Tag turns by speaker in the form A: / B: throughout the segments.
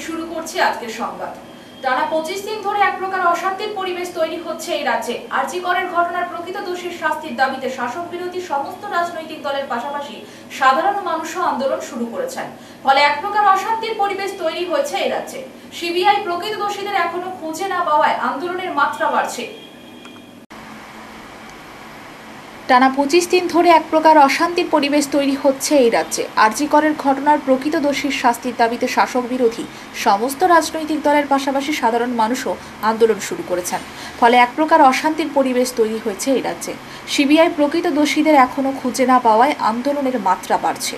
A: শুরু করছি আজকের সংবাদ। টানা 25 দিন ধরে এক প্রকার অশান্তির পরিবেশ তৈরি হচ্ছে এই রাজ্যে। আরজি করের ঘটনার প্রকৃত দোষীর শাস্তির দাবিতে শাসক বিরোধী সমস্ত রাজনৈতিক দলের পাশাপাশি সাধারণ মানুষও আন্দোলন শুরু করেছেন। ফলে এক প্রকার অশান্তির পরিবেশ তৈরি হয়েছে এই রাজ্যে। সিবিআই প্রকৃত দোষীদের এখনো খুঁজে না পাওয়ায় আন্দোলনের মাত্রা বাড়ছে। টানা 25 দিন ধরে এক প্রকার অশান্তির পরিবেশ তৈরি হচ্ছে এই রাজ্যে। আরজি করের ঘটনার প্রকৃত দোষীর শাস্তির দাবিতে শাসক বিরোধী সমস্ত রাজনৈতিক দলের পাশাপাশি সাধারণ মানুষও আন্দোলন শুরু করেছেন। ফলে এক প্রকার অশান্তির পরিবেশ তৈরি হয়েছে এই রাজ্যে। সিবিআই প্রকৃত দোষীদের এখনো খুঁজে না পাওয়ায় আন্দোলনের মাত্রা বাড়ছে।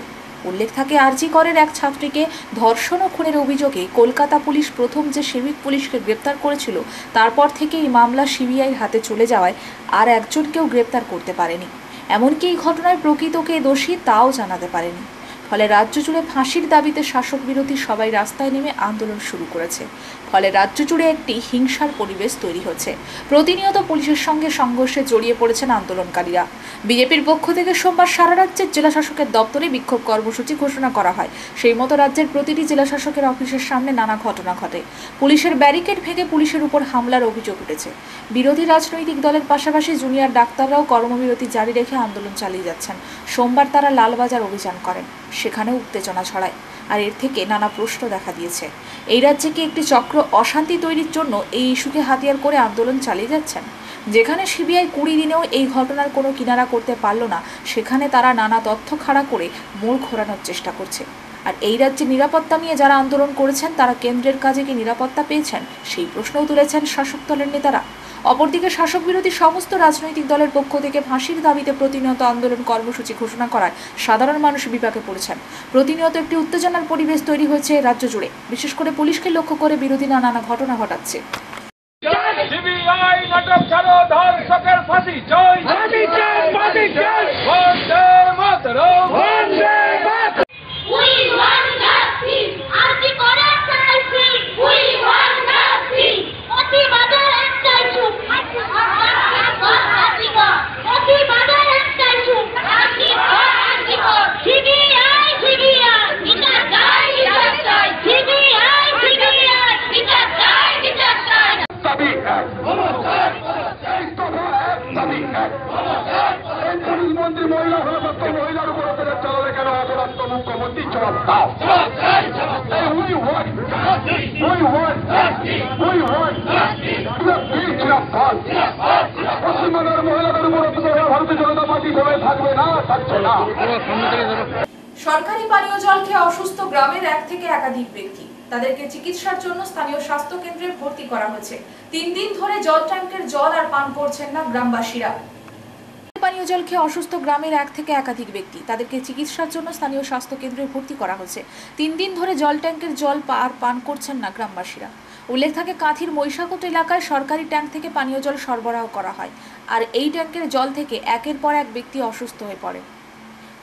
A: উল্লেখ থাকে, আরজি করের এক ছাত্রীকে ধর্ষণ ও খুনের অভিযোগে কলকাতা পুলিশ প্রথম যে সিভিক পুলিশকে গ্রেপ্তার করেছিল, তারপর থেকে এই মামলা সিবিআইয়ের হাতে চলে যাওয়ায় আর একজনকেও গ্রেপ্তার করতে পারেনি। এমনকি এই ঘটনায় প্রকৃত কে দোষী তাও জানাতে পারেনি। ফলে রাজ্য জুড়ে ফাঁসির দাবিতে শাসক বিরোধী সবাই রাস্তায় নেমে আন্দোলন শুরু করেছে। ফলে রাজ্য জুড়ে একটি হিংসার পরিবেশ তৈরি হচ্ছে। প্রতিনিয়ত পুলিশের সঙ্গে সংঘর্ষে জড়িয়ে পড়েছেন আন্দোলনকারীরা। বিজেপির পক্ষ থেকে সোমবার সারা রাজ্যের জেলা শাসকের দপ্তরে বিক্ষোভ কর্মসূচি ঘোষণা করা হয়। সেই মতো রাজ্যের প্রতিটি জেলা শাসকের অফিসের সামনে নানা ঘটনা ঘটে। পুলিশের ব্যারিকেড ভেঙে পুলিশের উপর হামলার অভিযোগ উঠেছে। বিরোধী রাজনৈতিক দলের পাশাপাশি জুনিয়র ডাক্তাররাও কর্মবিরতি জারি রেখে আন্দোলন চালিয়ে যাচ্ছেন। সোমবার তারা লালবাজার অভিযান করেন, সেখানেও উত্তেজনা ছড়ায়। আর এর থেকে নানা প্রশ্ন দেখা দিয়েছে। এই রাজ্যে কি একটি চক্র অশান্তি তৈরির জন্য এই ইস্যুকে হাতিয়ার করে আন্দোলন চালিয়ে যাচ্ছেন? যেখানে সিবিআই 20 দিনেও এই ঘটনার কোনো কিনারা করতে পারল না, সেখানে তারা নানা তথ্য খাড়া করে মোড় ঘোরানোর চেষ্টা করছে। আর এই রাজ্যে নিরাপত্তা নিয়ে যারা আন্দোলন করেছেন, তারা কেন্দ্রের কাজে কি নিরাপত্তা পেয়েছেন, সেই প্রশ্নও তুলেছেন শাসক দলের নেতারা। অপরদিকে শাসক বিরোধী সমস্ত রাজনৈতিক দলের পক্ষ থেকে ফাঁসির দাবিতে প্রতিনিয়ত আন্দোলন কর্মসূচি ঘোষণা করায় সাধারণ মানুষ বিপাকে পড়েছেন। প্রতিনিয়ত একটি উত্তেজনার পরিবেশ তৈরি হয়েছে রাজ্য জুড়ে। বিশেষ করে পুলিশকে লক্ষ্য করে বিরোধীরা নানা ঘটনা ঘটাচ্ছে।
B: মন্ত্রী মহিলা হওয়া সত্ত্বেও মহিলার উপর অত্যাচার চালালে কেন অপরাধ মুখ্যমন্ত্রী জবাব দাও। পশ্চিমবঙ্গের মহিলাদের উপর অত্যাচার ভারতীয় জনতা পার্টি সবাই থাকবে না, থাকছে না।
A: সরকারি পানীয় জল খেয়ে অসুস্থ গ্রামের এক থেকে একাধিক ব্যক্তি, তাদেরকে চিকিৎসার জন্য স্থানীয় স্বাস্থ্য কেন্দ্রে ভর্তি করা হয়েছে। 3 দিন ধরে জল ট্যাঙ্কের জল আর পান করছেন না গ্রামবাসীরা। পানীয় জল খেয়ে অসুস্থ গ্রামের এক থেকে একাধিক ব্যক্তি, তাদেরকে চিকিৎসার জন্য স্থানীয় স্বাস্থ্য কেন্দ্রে ভর্তি করা হয়েছে। 3 দিন ধরে জল ট্যাঙ্কের জল আর পান করছেন না গ্রামবাসীরা। উল্লেখ থাকে, কাঁথির মহিষাকোট এলাকায় সরকারি ট্যাঙ্ক থেকে পানীয় জল সরবরাহ করা হয়। আর এই ট্যাঙ্কের জল থেকে একের পর এক ব্যক্তি অসুস্থ হয়ে পড়ে।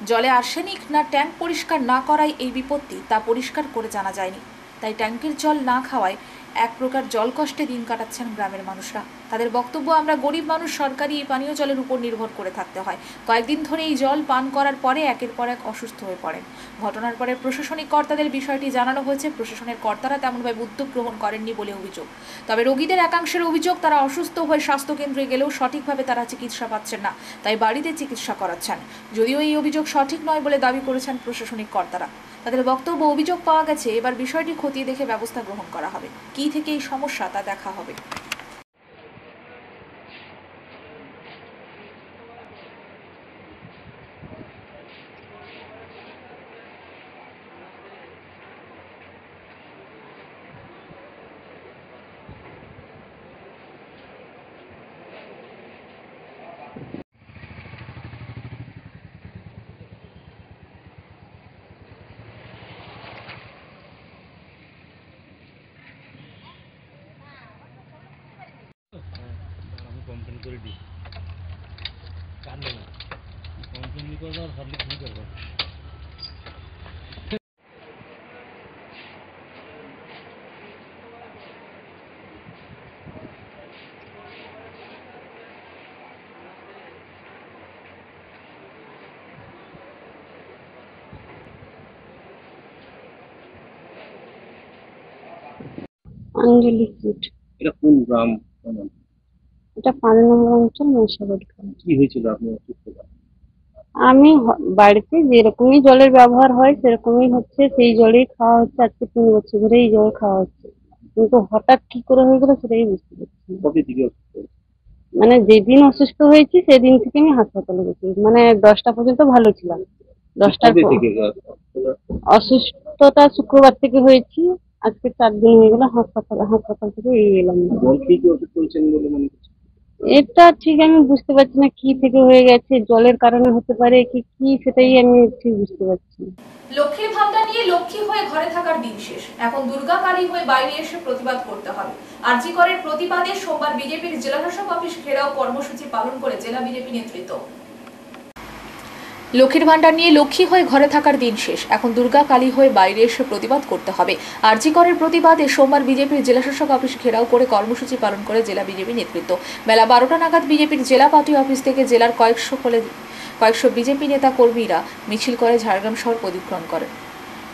A: জলে আর্সেনিক না ট্যাঙ্ক পরিষ্কার না করায় এই বিপত্তি, তা পরিষ্কার করে জানা যায়নি। তাই ট্যাঙ্কের জল না খাওয়ায় এক প্রকার জল কষ্টে দিন কাটাচ্ছেন গ্রামের মানুষরা। তাদের বক্তব্য, আমরা গরিব মানুষ, সরকারি এই পানীয় জলের উপর নির্ভর করে থাকতে হয়। কয়েকদিন ধরে এই জল পান করার পরে একের পর এক অসুস্থ হয়ে পড়েন। ঘটনার পরে প্রশাসনিক কর্তাদের বিষয়টি জানানো হয়েছে। প্রশাসনের কর্তারা তেমনভাবে উদ্যোগ গ্রহণ করেননি বলে অভিযোগ। তবে রোগীদের একাংশের অভিযোগ, তারা অসুস্থ হয়ে স্বাস্থ্যকেন্দ্রে গেলেও সঠিকভাবে তারা চিকিৎসা পাচ্ছেন না, তাই বাড়িতে চিকিৎসা করাচ্ছেন। যদিও এই অভিযোগ সঠিক নয় বলে দাবি করেছেন প্রশাসনিক কর্তারা। তাদের বক্তব্য, অভিযোগ পাওয়া গেছে, এবার বিষয়টি খতিয়ে দেখে ব্যবস্থা গ্রহণ করা হবে। কী থেকে এই সমস্যা তা দেখা হবে।
C: কমপ্লেন করে দিই, কান্দে না, কমপ্লেন করে আর হরলিক কি করবো।
D: আঞ্জলি ফুড।
C: এটা কোন গ্রাম?
D: এটা 5 নম্বর অঞ্চল মশাবাড়ি।
C: কি হয়েছিল আপনি অসুস্থ?
D: আমি বাড়িতে যেরকমই জলের ব্যবহার হয় সেরকমই হচ্ছে, সেই জলেই খাওয়া হচ্ছে। আজকে 3 বছর ধরে এই জল খাওয়া হচ্ছে, কিন্তু হঠাৎ কি করে হয়ে গেল সেটাই বুঝতে পারছি না।
C: কবে থেকে অসুস্থ?
D: মানে যেদিন অসুস্থ হয়েছি সেদিন থেকে আমি হাসপাতালে গেছি, মানে 10টা পর্যন্ত ভালো ছিলাম। 10টার
C: কবে থেকে?
D: অসুস্থতা শুক্রবার থেকে হয়েছি, আজকে 4 দিন হয়ে গেল হাসপাতাল থেকে এলাম।
C: জল খেয়ে কি ওষুধ করেছেন বলে মনে করছেন?
D: এটা ঠিক আমি বুঝতে পারছি না কি থেকে হয়ে গেছে, জলের কারণে হতে পারে কি কি সেটাই আমি ঠিক বুঝতে পারছি না।
A: লক্ষ্মীর ভাবনা নিয়ে লক্ষ্মী হয়ে ঘরে থাকার দিন শেষ, এখন দুর্গা কালী হয়ে বাইরে এসে প্রতিবাদ করতে হবে। আরজি করের প্রতিবাদে সোমবার বিজেপির জেলা শাসক অফিস ঘেরাও কর্মসূচি পালন করে জেলা বিজেপি নেতৃত্ব। লক্ষ্মীর ভান্ডার নিয়ে লক্ষ্মী হয়ে ঘরে থাকার দিন শেষ, এখন দুর্গা কালী হয়ে বাইরে এসে প্রতিবাদ করতে হবে। আরজি করের প্রতিবাদে সোমবার বিজেপির জেলা শাসক অফিস ঘেরাও করে কর্মসূচি পালন করে জেলা বিজেপি নেতৃত্ব। বেলা 12টা নাগাদ বিজেপির জেলা পার্টি অফিস থেকে জেলার কয়েকশো বিজেপি নেতা কর্মীরা মিছিল করে ঝাড়গ্রাম শহর পরিক্রমণ করেন।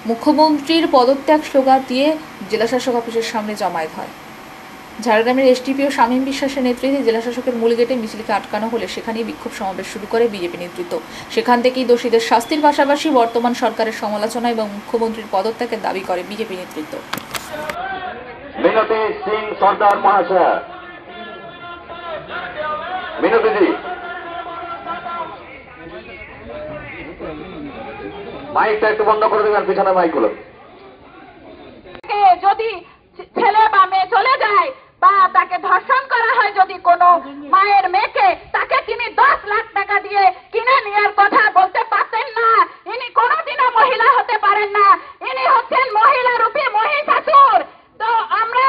A: মুখ্যমন্ত্রীর পদত্যাগ স্লোগান দিয়ে জেলা শাসক অফিসের সামনে জমায়েত হয়। ঝাড়গ্রামের এসডিপিও শামীম বিশ্বাসের নেতৃত্বে জেলাশাসকের মূল গেটে মিছিলকে আটকানো হলে সেখানেই বিক্ষোভ সমাবেশ শুরু করে বিজেপি নেতৃত্ব। সেখান থেকেই দোষীদের শাস্তির পাশাপাশি বর্তমান সরকারের সমালোচনা এবং মুখ্যমন্ত্রীর পদত্যাগের দাবি করে বিজেপি নেতৃত্ব।
B: মিনতি সিং সর্দার মহাশয়, মিনতিজি মাইকটা একটু বন্ধ করে দেবেন, পিছনে মাইকগুলো।
E: যদি ছেলে বা মেয়ে চলে যায় বা তাকে ধর্ষণ করা হয়, যদি কোনো মায়ের মেয়েকে, তাকে তিনি 10 লাখ টাকা দিয়ে কিনে নেওয়ার কথা বলতে পারতেন না। ইনি কোনোদিনও মহিলা হতে পারেন না, ইনি হচ্ছেন মহিলা রূপী মহিষাসুর। তো আমরা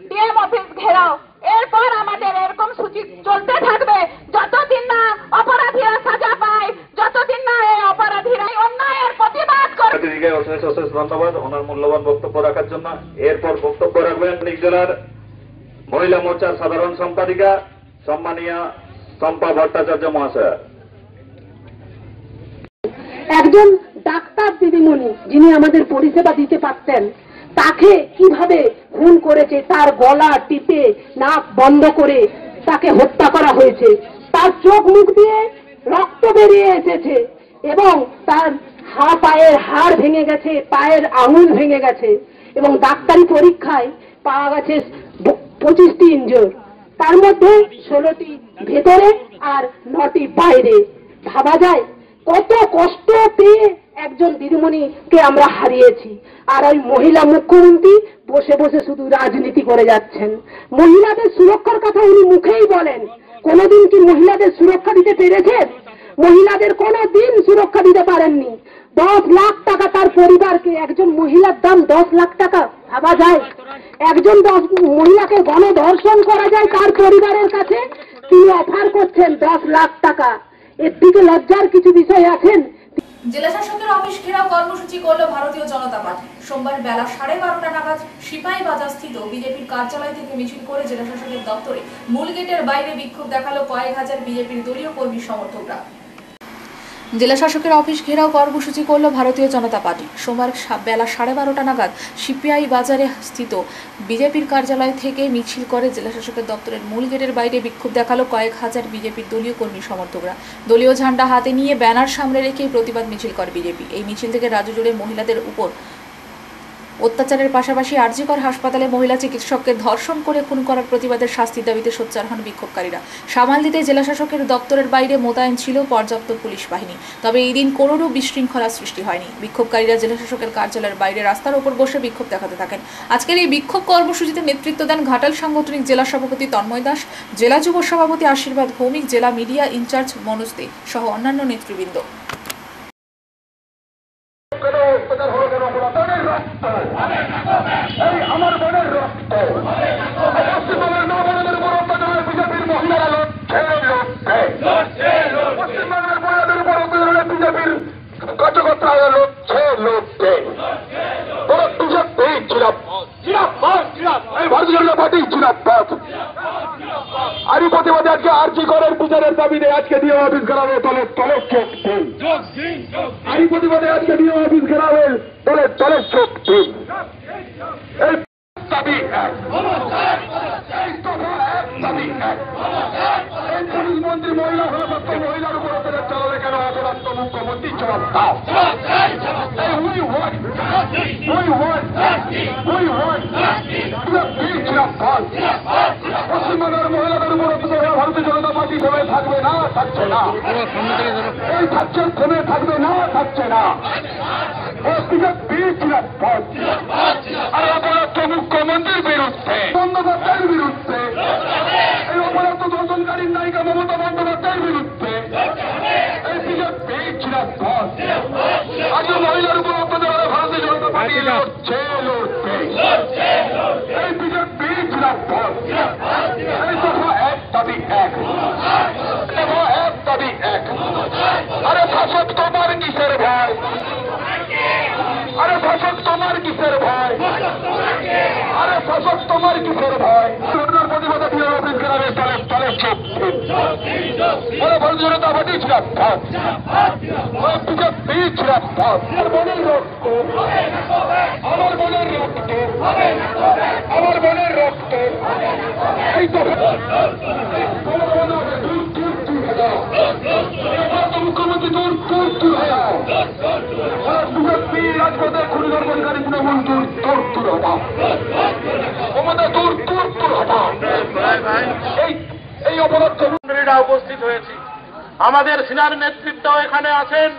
E: ডিএম অফিস ঘেরাও, এরপর আমাদের এরকম সূচি চলতে থাকবে যতদিন না অপরাধীরা সাজা পায়, যতদিন না এই অপরাধীরা অন্যায়ের প্রতিবাদ করে।
B: অশেষ অশেষ ধন্যবাদ ওনার মূল্যবান বক্তব্য রাখার জন্য। এরপর বক্তব্য রাখবেন জেলার মহিলা মোর্চার সাধারণ সম্পাদিকা সম্মানীয় শম্পা ভট্টাচার্য মহাশয়।
F: একজন ডাক্তার দিদিমণি যিনি আমাদের পরিষেবা দিতে পারতেন, তাকে কিভাবে খুন করেছে, তার গলা টিপে নাক বন্ধ করে তাকে হত্যা করা হয়েছে। তার চোখ মুখ দিয়ে রক্ত বেরিয়ে এসেছে এবং তার পায়ের হাড় ভেঙে গেছে, পায়ের আঙুল ভেঙে গেছে এবং ডাক্তারি পরীক্ষায় পাওয়া গেছে 25টি ইনজোর, তার মধ্যে 16টি ভেতরে আর 9টি বাইরে। ভাবা যায় কত কষ্ট পেয়ে একজন দিদিমণিকে আমরা হারিয়েছি। আর ওই মহিলা মুখ্যমন্ত্রী বসে বসে শুধু রাজনীতি করে যাচ্ছেন। মহিলাদের সুরক্ষার কথা উনি মুখেই বলেন, কোনোদিন কি মহিলাদের সুরক্ষা দিতে পেরেছেন? মহিলাদের কোনোদিন সুরক্ষা দিতে পারেননি। 10 লাখ টাকা তার পরিবারকে, একজন মহিলার দাম 10 লাখ টাকা। ভাবা যায় একজন মহিলাকে গণধর্ষণ করা যায়, তার পরিবারের কাছে তিনি অফার করছেন 10 লাখ টাকা। এর থেকে লজ্জার কিছু বিষয় আছেন?
A: জেলা শাসকের অফিস ঘেরাও কর্মসূচি করল ভারতীয় জনতা পার্টি। সোমবার বেলা 12:30 নাগাদ সিপাহী বাজার স্থিত বিজেপির কার্যালয় থেকে মিছিল করে জেলা শাসকের দপ্তরে মূল গেটের বাইরে বিক্ষোভ দেখালো কয়েক হাজার বিজেপির দলীয় কর্মী সমর্থকরা। জেলা শাসকের অফিস ঘেরাও কর্মসূচি করল ভারতীয় জনতা পার্টি। সোমবার বেলা 12:30 নাগাদ সিপিআই বাজারে স্থিত বিজেপির কার্যালয় থেকে মিছিল করে জেলা শাসকের দপ্তরের মূল গেটের বাইরে বিক্ষোভ দেখালো কয়েক হাজার বিজেপির দলীয় কর্মী সমর্থকরা। দলীয় ঝান্ডা হাতে নিয়ে ব্যানার সামনে রেখে প্রতিবাদ মিছিল করে বিজেপি। এই মিছিল থেকে রাজ্য জুড়ে মহিলাদের উপর অত্যাচারের পাশাপাশি আরজি কর হাসপাতালে মহিলা চিকিৎসককে ধর্ষণ করে খুন করার প্রতিবাদের শাস্তির দাবিতে সোচ্চার হন বিক্ষোভকারীরা। সামাল দিতে জেলা শাসকের দপ্তরের বাইরে মোতায়েন ছিল পর্যাপ্ত পুলিশ বাহিনী। তবে এই দিন কোনোরূপ বিশৃঙ্খলা সৃষ্টি হয়নি। বিক্ষোভকারীরা জেলা শাসকের কার্যালয়ের বাইরে রাস্তার ওপর বসে বিক্ষোভ দেখাতে থাকেন। আজকের এই বিক্ষোভ কর্মসূচিতে নেতৃত্ব দেন ঘাটাল সাংগঠনিক জেলা সভাপতি তন্ময় দাস, জেলা যুব সভাপতি আশীর্বাদ ভৌমিক, জেলা মিডিয়া ইনচার্জ মনোজ দে সহ অন্যান্য নেতৃবৃন্দ।
B: আমার বোনের রক্ত পশ্চিমবঙ্গের মা বোনদের উপর অত্যাচারের বিজেপির মহিলারা লড়ছে। পশ্চিমবঙ্গের মহিলাদের উপর অত্যাচারের বিজেপির কার্যকর্তারা লড়ছে। বিজেপি ভারতীয় জনতা পার্টি জিন্দাবাদ। আরই প্রতিবাদে আজকে আরজি করের বিচারের দাবিতে আজকে ডিএম অফিস ঘেরাও তলে তলে চোখ দিন। আরই প্রতিবাদে আজকে ডিএম অফিস ঘেরাও তলে তলে চোখ দিন। এই দাবি এক, এই দফা এক দাবি এক। এই পুলিশ মন্ত্রী মহিলা হলে সত্য মহিলার উপর অত্যাচার চালালে কেন অপরাধ মুখ্যমন্ত্রী জবাব দাও। এই উই পশ্চিমবঙ্গের মহিলাদের উপর অত্যাচার ভারতীয় জনতা পার্টি থেমে থাকবে না, থাকছে না। এই থাকছে, থেমে থাকবে না, থাকছে না। আর অপরাধ মুখ্যমন্ত্রীর বিরুদ্ধে, বন্দ্যোপাধ্যায়ের বিরুদ্ধে, এই অপরাধ দর্শনকারীর নায়িকা মমতা বন্দ্যোপাধ্যায়ের বিরুদ্ধে এই বিজেপি চিরাপদ। আজ মহিলার উপর অত্যাচারে ভারতীয় জনতা পার্টি লড়ছে, এই বিজেপি চিরাপদ। এই দফা এক দাবি এক, দফা এক দাবি এক। আরে শাসক তোমার কিসের ভয়? আরে শাসক তোমার কিসের ভয়? আরে শাসক তোমার কিসের ভয়? সরকার প্রতিবাদে বিয়ে অফিস গ্রামে তলে তলে চোখ বলে ভারতীয় জনতা পার্টি চিরাপদ, বিজেপি চিরাপদ। আমার মনের রক্ত, আমার মনের রক্ত, আমার মনের রক্ত। এই তো মুখ্যমন্ত্রী দূর দূর দূর হয়ে বিজেপি রাজপথে খুনি দর্শনকারী তৃণমূল দূর দূর দূর হটা, মমতা দূর দূর দূর হটা। এই অপরাধ উপস্থিত হয়েছি, আমাদের সিনিয়র নেতৃত্ব এখানে আছেন।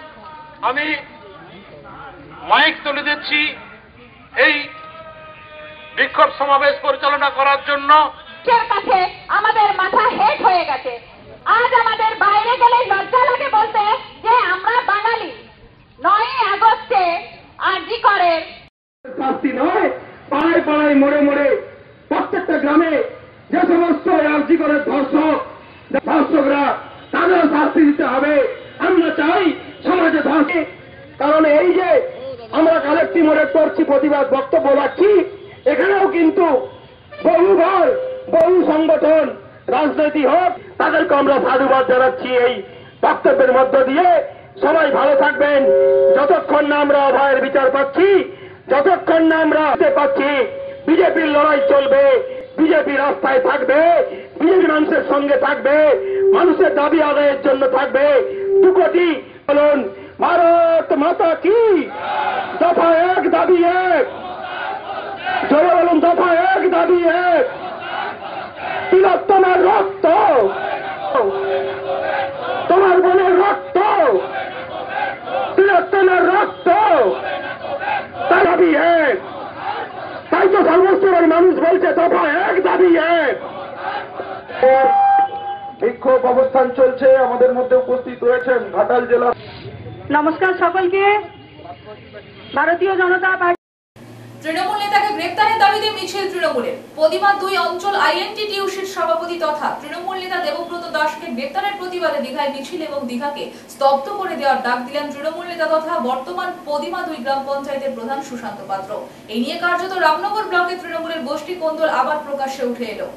B: আমি মাইক তুলে দিচ্ছি এই বিক্ষোভ সমাবেশ পরিচালনা করার জন্য।
E: কাছে আমাদের মাথা হেট হয়ে গেছে। আজ আমাদের বাইরে গেলে লজ্জা লাগে বলতে যে আমরা বাঙালি। 9 আগস্টে আরজি করের
B: শাস্তি নয়, পাড়ায় পাড়ায় মোড়ে মোড়ে প্রত্যেকটা গ্রামে যে সমস্ত আরজি করের ধর্ষকরা তাদের শাস্তি দিতে হবে। আমরা চাই সমাজে ধর্ষে, কারণ এই যে আমরা কালেক্টিভ মোড়ে করছি, প্রতিবাদ বক্তব্য রাখছি, এখানেও কিন্তু বহুবার বহু সংগঠন রাজনীতি হোক, তাদেরকে আমরা সাধুবাদ জানাচ্ছি এই বক্তব্যের মধ্য দিয়ে। সবাই ভালো থাকবেন। যতক্ষণ না আমরা অভয়ের বিচার পাচ্ছি, যতক্ষণ না আমরা হতে পাচ্ছি, বিজেপির লড়াই চলবে, বিজেপি রাস্তায় থাকবে, বিজেপি মানুষের সঙ্গে থাকবে, মানুষের দাবি আদায়ের জন্য থাকবে। 2 কোটি বলুন ভারত মাতা কি, দফা এক দাবি এক, জয় বলুন দফা এক দাবি এক। তিলোত্তমার রক্ত, তোমার বোনের রক্ত, তিলোত্তমার রক্ত, তার দাবি এক। তাই তো সর্বস্তরের মানুষ বলছে দফা এক দাবি এক। বিক্ষোভ অবস্থান চলছে, আমাদের মধ্যে উপস্থিত রয়েছেন ঘাটাল জেলা।
F: নমস্কার সকলকে। ভারতীয় জনতা পার্টি
A: তৃণমূল নেতাকে গ্রেপ্তারের দাবিতে মিছিল তৃণমূলের। প্রতিমা 2 অঞ্চল আইএনটিটিইউসির সভাপতি তথা তৃণমূল নেতা দেবব্রত দাসকে গ্রেপ্তারের প্রতিবাদে দীঘায় মিছিল এবং দীঘাকে স্তব্ধ করে দেওয়ার ডাক দিলেন তৃণমূল নেতা তথা বর্তমান প্রতিমা 2 গ্রাম পঞ্চায়েতের প্রধান সুশান্ত পাত্র। এই নিয়ে কার্যত রামনগর ব্লকে তৃণমূলের গোষ্ঠী কোন্দল আবার প্রকাশ্যে উঠে এলো।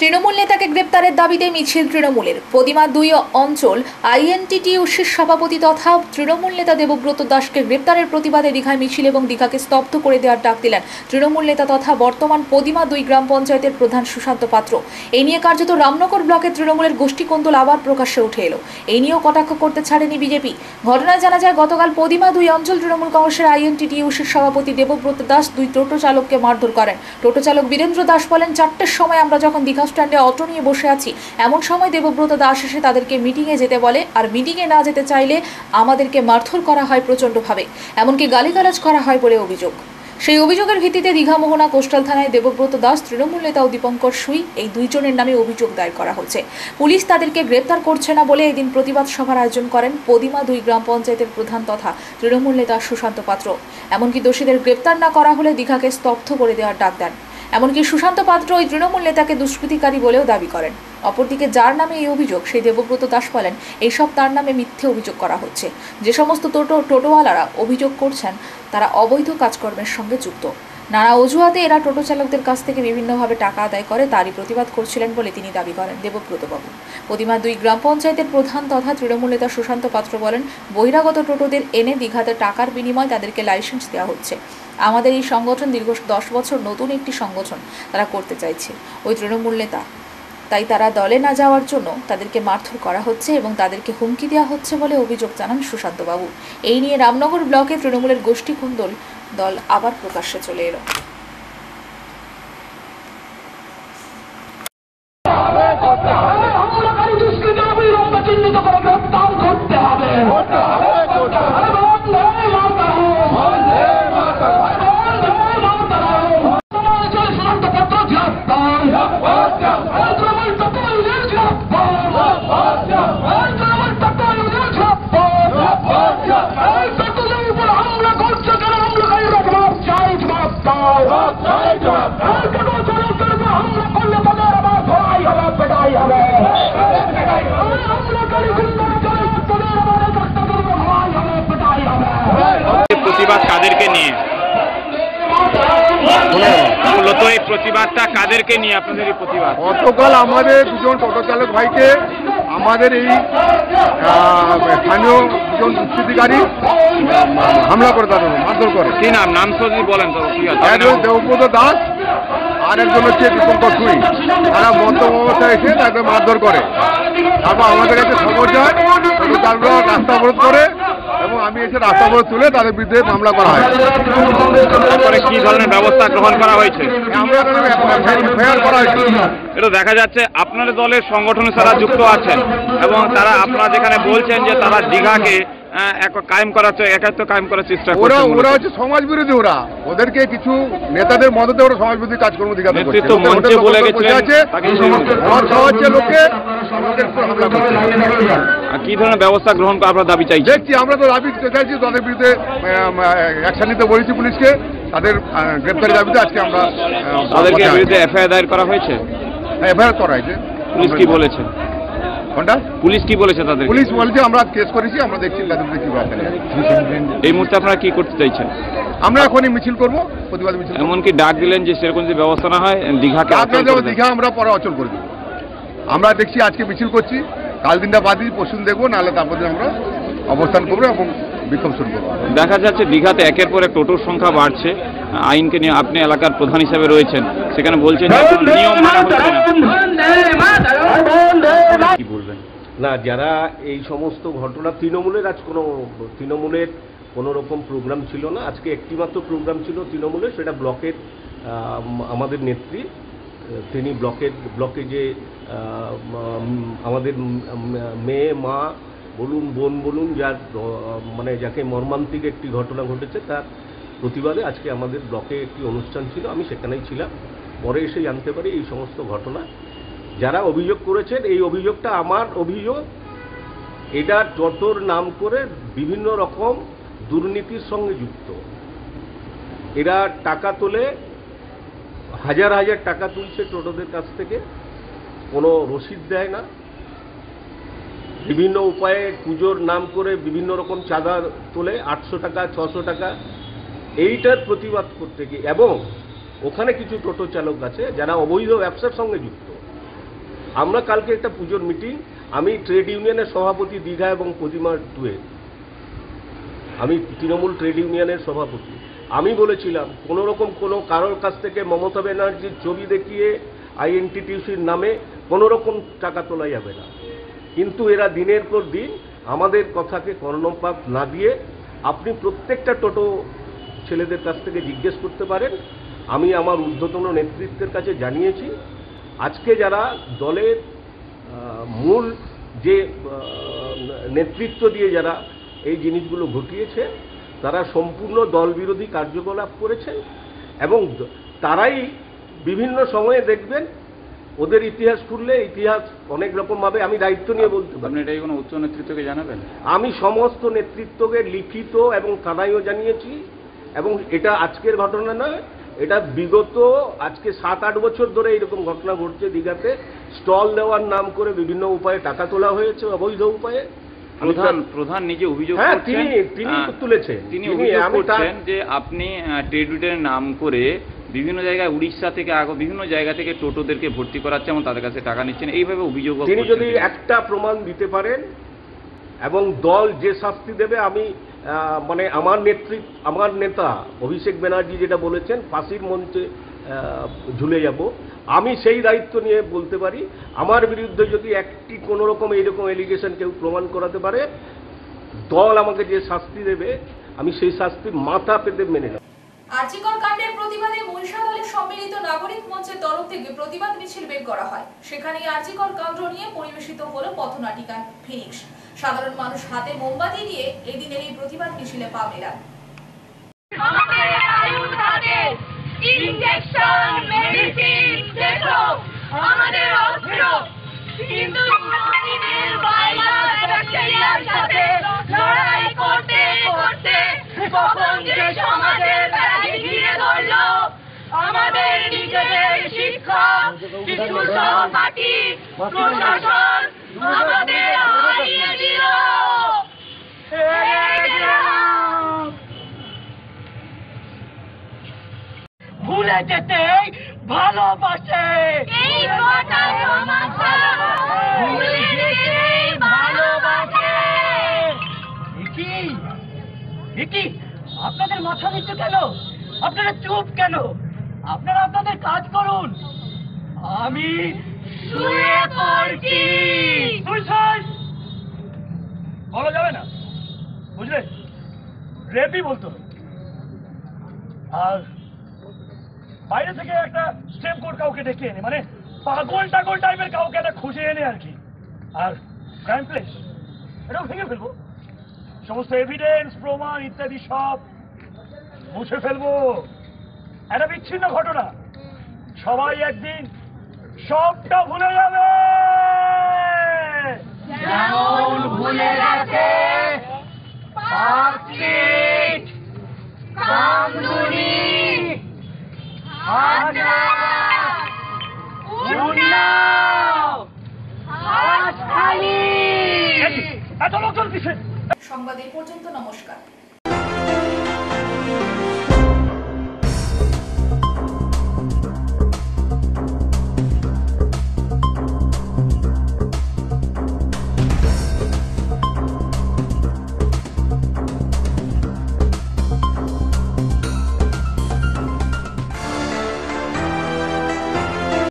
A: তৃণমূল নেতাকে গ্রেপ্তারের দাবিতে মিছিল তৃণমূলের। প্রতিমা 2 অঞ্চল আইএনটিটিইউসির সভাপতি তথা তৃণমূল নেতা দেবব্রত দাসকে গ্রেপ্তারের প্রতিবাদে দীঘায় মিছিল এবং দীঘাকে স্তব্ধ করে দেওয়ার ডাক দিলেন তৃণমূল নেতা তথা বর্তমান প্রতিমা 2 গ্রাম পঞ্চায়েতের প্রধান সুশান্ত পাত্র। এই নিয়ে কার্যত রামনগর ব্লকে তৃণমূলের গোষ্ঠী কোন্দল আবার প্রকাশ্যে উঠে এলো। এই নিয়েও কটাক্ষ করতে ছাড়েনি বিজেপি। ঘটনায় জানা যায়, গতকাল প্রতিমা 2 অঞ্চল তৃণমূল কংগ্রেসের আইএনটিটিইউসির সভাপতি দেবব্রত দাস 2 টোটো চালককে মারধর করেন। টোটো চালক বীরেন্দ্র দাস বলেন, 4টের সময় আমরা যখন দীঘা স্ট্যান্ডে অটো নিয়ে বসে আছি, এমন সময় দেবব্রত দাস এসে তাদেরকে মিটিংয়ে যেতে বলে, আর মিটিংয়ে না যেতে চাইলে আমাদেরকে মারধর করা হয় প্রচণ্ডভাবে, এমনকি গালিগালাজ করা হয় বলে অভিযোগ। সেই অভিযোগের ভিত্তিতে দীঘা মোহনা কোস্টাল থানায় দেবব্রত দাস, তৃণমূল নেতা ও দীপঙ্কর সুই এই 2 জনের নামে অভিযোগ দায়ের করা হচ্ছে। পুলিশ তাদেরকে গ্রেপ্তার করছে না বলে এদিন প্রতিবাদ সভার আয়োজন করেন প্রতিমা 2 গ্রাম পঞ্চায়েতের প্রধান তথা তৃণমূল নেতা সুশান্ত পাত্র। এমনকি দোষীদের গ্রেপ্তার না করা হলে দীঘাকে স্তব্ধ করে দেওয়ার ডাক দেন। এমনকি সুশান্ত পাত্র ওই তৃণমূল নেতাকে দুষ্কৃতিকারী বলেও দাবি করেন। অপরদিকে যার নামে এই অভিযোগ, সেই দেবব্রত দাস বলেন, এইসব তার নামে মিথ্যে অভিযোগ করা হচ্ছে। যে সমস্ত টোটোওয়ালারা অভিযোগ করছেন তারা অবৈধ কাজকর্মের সঙ্গে যুক্ত। নানা অজুহাতে এরা টোটো চালকদের কাছ থেকে বিভিন্নভাবে টাকা আদায় করে, তারই প্রতিবাদ করছিলেন বলে তিনি দাবি করেন দেবব্রতবাবু। প্রতিমা 2 গ্রাম পঞ্চায়েতের প্রধান তথা তৃণমূল নেতা সুশান্ত পাত্র বলেন, বহিরাগত টোটোদের এনে দীঘাতে টাকার বিনিময়ে তাদেরকে লাইসেন্স দেওয়া হচ্ছে। আমাদের এই সংগঠন দীর্ঘ 10 বছর নতুন একটি সংগঠন তারা করতে চাইছে ওই তৃণমূল নেতা, তাই তারা দলে না যাওয়ার জন্য তাদেরকে মারধর করা হচ্ছে এবং তাদেরকে হুমকি দেওয়া হচ্ছে বলে অভিযোগ জানান সুশান্তবাবু। এই নিয়ে রামনগর ব্লকে তৃণমূলের গোষ্ঠী কুন্দল দল আবার প্রকাশ্যে চলে এলো।
G: প্রতিবাদ কাদেরকে নিয়ে? মূলত এই প্রতিবাদটা কাদেরকে নিয়ে আপনাদের এই প্রতিবাদ?
H: গতকাল আমাদের দুজন টোটো চালক ভাইকে আমাদের এই স্থানীয় দুজন দুষ্কৃতিকারী হামলা করে, তাদের মারধর করে।
G: কি নাম? নাম যদি বলেন তো।
H: একজন দেবব্রত দাস আর একজন হচ্ছে দীপঙ্কর সুই। তারা মন্তব্য অবস্থায় এসে তাকে মারধর করে। তারপর আমাদের কাছে খবর যায়, টোটো চালকরা রাস্তা অবরোধ করে এবং আমি এসে রাস্তা অবরোধ তুলে তাদের বিরুদ্ধে মামলা করা হয়।
G: তারপরে কি ধরনের ব্যবস্থা গ্রহণ করা হয়েছে?
H: আমরা ফেয়ার করা হয়েছে।
G: এটা দেখা যাচ্ছে আপনাদের দলের সংগঠনের সাথে যুক্ত আছেন এবং তারা আপনারা যেখানে বলছেন যে তারা দীঘাকে একাত্ম কায়েম করার চেষ্টা করছে।
H: ওরা হচ্ছে সমাজ বিরোধী। ওদেরকে কিছু নেতাদের মদতে ওরা সমাজ বিরোধী কাজকর্ম দিঘাতে করছে।
G: নেতৃত্ব মঞ্চে বলে গেছিলেন কি ধরনের ব্যবস্থা গ্রহণ করা আপনার দাবি চাইছি?
H: দেখছি আমরা তো দাবি চাইছি, তাদের বিরুদ্ধে অ্যাকশন নিতে বলেছি পুলিশকে। তাদের গ্রেপ্তারি দাবিতে আজকে আমরা
G: তাদেরকে বিরুদ্ধে এফআইআর দায়ের করা হয়েছে।
H: এফআইআর করা হয়েছে।
G: পুলিশ কি বলেছে?
H: কোনটা?
G: পুলিশ কি বলেছে তাদের?
H: পুলিশ বলছে আমরা কেস করেছি, আমরা দেখছি তাদের বিরুদ্ধে কি ব্যবস্থা নেওয়া যায়।
G: এই মুহূর্তে আপনারা কি করতে চাইছেন?
H: আমরা এখনই মিছিল করবো, প্রতিবাদ মিছিল।
G: এমনকি ডাক দিলেন যে সেরকম যদি ব্যবস্থা না হয় দীঘাকে
H: দীঘা আমরা পরে অচল করে দেবো। আমরা দেখছি আজকে মিছিল করছি, কাল দিনটা বাদই পরশুদিন দেখবো, নাহলে তারপরে আমরা অবস্থান করবো এবং বিক্ষোভ শুরু করবো।
G: দেখা যাচ্ছে দীঘাতে একের পর এক টোটোর সংখ্যা বাড়ছে। আইনকে নিয়ে আপনি এলাকার প্রধান হিসেবে রয়েছেন, সেখানে বলছেন নিয়ম মানা হচ্ছে না। কি বলবেন?
I: না, যারা এই সমস্ত ঘটনা তৃণমূলের তৃণমূলের কোনো রকম প্রোগ্রাম ছিল না। আজকে একটিমাত্র প্রোগ্রাম ছিল তৃণমূলের, সেটা ব্লকের আমাদের নেত্রী, তিনি ব্লকে যে আমাদের মেয়ে, মা বলুন, বোন বলুন, যার মানে যাকে মর্মান্তিক একটি ঘটনা ঘটেছে, তার প্রতিবাদে আজকে আমাদের ব্লকে একটি অনুষ্ঠান ছিল। আমি সেখানেই ছিলাম। পরে এসে জানতে পারি এই সমস্ত ঘটনা। যারা অভিযোগ করেছেন, এই অভিযোগটা আমার অভিযোগ। এটা টোটোর নাম করে বিভিন্ন রকম দুর্নীতির সঙ্গে যুক্ত। এরা টাকা তোলে, হাজার হাজার টাকা তুলছে টোটোদের কাছ থেকে, কোনো রসিদ দেয় না। বিভিন্ন উপায়ে পুজোর নাম করে বিভিন্ন রকম চাঁদা তোলে, 800 টাকা 600 টাকা। এইটার প্রতিবাদ করতে গিয়ে, এবং ওখানে কিছু টোটো চালক আছে যারা অবৈধ ব্যবসার সঙ্গে যুক্ত। আমরা কালকে একটা পুজোর মিটিং, আমি ট্রেড ইউনিয়নের সভাপতি দীঘা এবং প্রতিমা 2-এর, আমি তৃণমূল ট্রেড ইউনিয়নের সভাপতি। আমি বলেছিলাম কোনো রকম কোনো কারোর কাছ থেকে মমতা ব্যানার্জির ছবি দেখিয়ে আইএনটিটিউসির নামে কোনো রকম টাকা তোলা যাবে না। কিন্তু এরা দিনের পর দিন আমাদের কথাকে কর্ণপাত না দিয়ে, আপনি প্রত্যেকটা টোটো ছেলেদের কাছ থেকে জিজ্ঞেস করতে পারেন। আমি আমার ঊর্ধ্বতন নেতৃত্বের কাছে জানিয়েছি, আজকে যারা দলের মূল যে নেতৃত্ব দিয়ে যারা এই জিনিসগুলো ঘটিয়েছে, তারা সম্পূর্ণ দল বিরোধী কার্যকলাপ করেছেন এবং তারাই বিভিন্ন সময়ে দেখবেন ওদের ইতিহাস খুললে ইতিহাস অনেক রকমভাবে, আমি দায়িত্ব নিয়ে বলতে পারি।
G: আপনি এটাই কোনো উচ্চ নেতৃত্বকে জানাবেন?
I: আমি সমস্ত নেতৃত্বকে লিখিত এবং থানায়ও জানিয়েছি। এবং এটা আজকের ঘটনা নয়, এটা বিগত আজকে 7-8 বছর ধরে এরকম ঘটনা ঘটছে দীঘাতে। স্টল দেওয়ার নাম করে বিভিন্ন উপায়ে টাকা তোলা হয়েছে, অবৈধ উপায়ে।
G: প্রধান নিজে অভিযোগ
I: হ্যাঁ,
G: করছেন,
I: তিনি তুলেছেন,
G: তিনি অভিযোগ করছেন যে আপনি ট্রেড ইউনিয়নের নাম করে বিভিন্ন জায়গায় উড়িষ্যা থেকে বিভিন্ন জায়গা থেকে টোটোদেরকে ভর্তি করাচ্ছে এবং তাদের কাছে টাকা নিচ্ছেন, এইভাবে অভিযোগ।
I: তিনি যদি একটা প্রমাণ দিতে পারেন এবং দল যে শাস্তি দেবে, আমি মানে আমার নেতা অভিষেক ব্যানার্জি যেটা বলেছেন ফাঁসির মঞ্চে ঝুলে যাব, আমি সেই দায়িত্ব নিয়ে বলতে পারি আমার বিরুদ্ধে যদি একটি কোনো রকম এইরকম এলিগেশন কেউ প্রমাণ করাতে পারে, দল আমাকে যে শাস্তি দেবে আমি সেই শাস্তি মাথা পেতে মেনে নেব।
A: আরজিকর কাণ্ডের প্রতিবাদে মহিষা দলের সম্মিলিত নাগরিক মঞ্চের তরফ থেকে প্রতিবাদ মিছিল বের করা হয়। সেখানে আরজিকর কাণ্ড নিয়ে পরিবেশিত হলো পথনাটিকা ফিনিক্স। সাধারণ মানুষ হাতে মোমবাতি দিয়ে এদিনের এই প্রতিবাদ মিছিলে পা মেলান।
E: আমাদের নিজেদের শিক্ষক, শিশু সহপাঠী, প্রশাসন আমাদের হারিয়ে দিল। ভুলে যেতে ভালোবাসে এই গোটা সমাজটা, ভুলে যেতে ভালোবাসে।
J: কি আপনাদের মাথা নিচু কেন? আপনারা চুপ কেন? আপনারা আপনাদের কাজ করুন। আমি
E: শুয়ে পড়ছি।
J: বলা যাবে না, বুঝলে? রেপই বলতে হবে। আর বাইরে থেকে একটা স্টেপ কোড কাউকে ডেকে এনে, মানে পাগল টাগল টাইপের কাউকে একটা খুঁজে এনে আর কি। আর ক্রাইম প্লেস এটাও ভেঙে ফেলবো, সমস্ত এভিডেন্স প্রমাণ ইত্যাদি সব মুছে ফেলবো। একটা বিচ্ছিন্ন ঘটনা, সবাই একদিন সবটা ভুলে যাবে।
E: যেমন ভুলে গেছে পার্কস্ট্রিট, কামদুনি,
J: এত লোকজন কিসে?
A: সংবাদ এই পর্যন্ত। নমস্কার।